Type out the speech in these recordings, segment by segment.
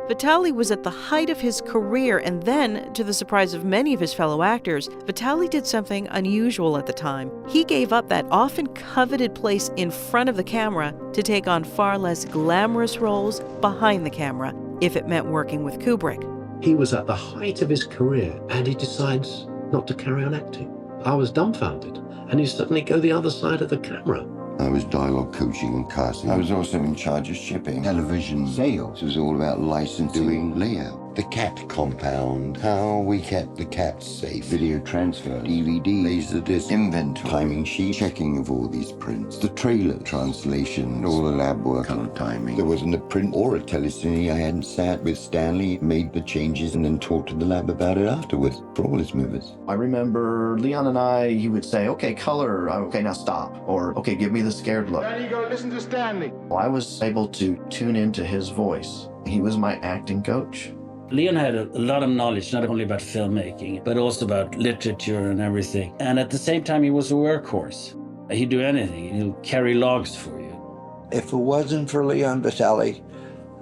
Vitaly was at the height of his career, and then, to the surprise of many of his fellow actors, Vitaly did something unusual at the time. He gave up that often coveted place in front of the camera to take on far less glamorous roles behind the camera, if it meant working with Kubrick. He was at the height of his career, and he decides not to carry on acting. I was dumbfounded, and he suddenly go the other side of the camera. I was dialogue coaching and casting. I was also in charge of shipping, television, sales. It was all about licensing, doing layout, the cat compound, how we kept the cats safe, video transfer, DVD, laserdisc, inventory, timing sheet, checking of all these prints, the trailer, translation, all the lab work, color timing. There wasn't a print or a telecine I hadn't sat with Stanley, made the changes, and then talked to the lab about it afterwards for all his movies. I remember Leon and he would say, okay, color, okay, now stop, or okay, give me the scared look. Now you go listen to Stanley. I was able to tune into his voice. He was my acting coach. Leon had a lot of knowledge, not only about filmmaking, but also about literature and everything. And at the same time, he was a workhorse. He'd do anything. He'll carry logs for you. If it wasn't for Leon Vitaly,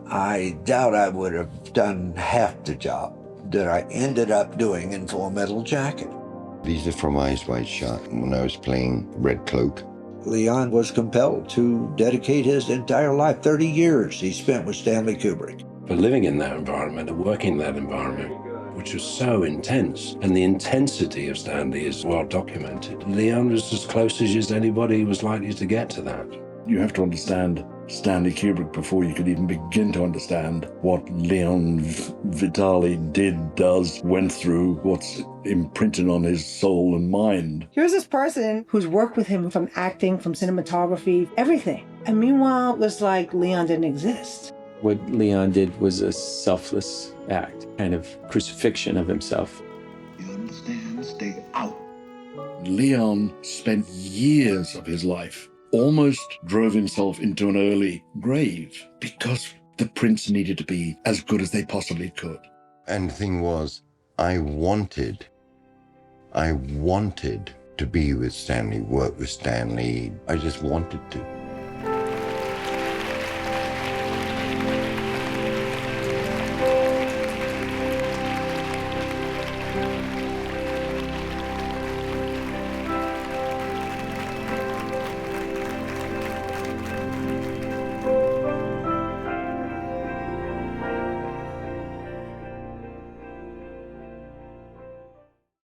I doubt I would have done half the job that I ended up doing in Full Metal Jacket. These are from Eyes Wide Shut when I was playing Red Cloak. Leon was compelled to dedicate his entire life, 30 years he spent with Stanley Kubrick. But living in that environment and working in that environment, which was so intense, and the intensity of Stanley is well documented. Leon was as close as anybody was likely to get to that. You have to understand Stanley Kubrick before you could even begin to understand what Leon Vitaly does, went through, what's imprinted on his soul and mind. Here's this person who's worked with him from acting, from cinematography, everything. And meanwhile, it was like Leon didn't exist. What Leon did was a selfless act, kind of crucifixion of himself. You understand? Stay out. Leon spent years of his life, almost drove himself into an early grave because the prints needed to be as good as they possibly could. And the thing was, I wanted to be with Stanley, work with Stanley. I just wanted to.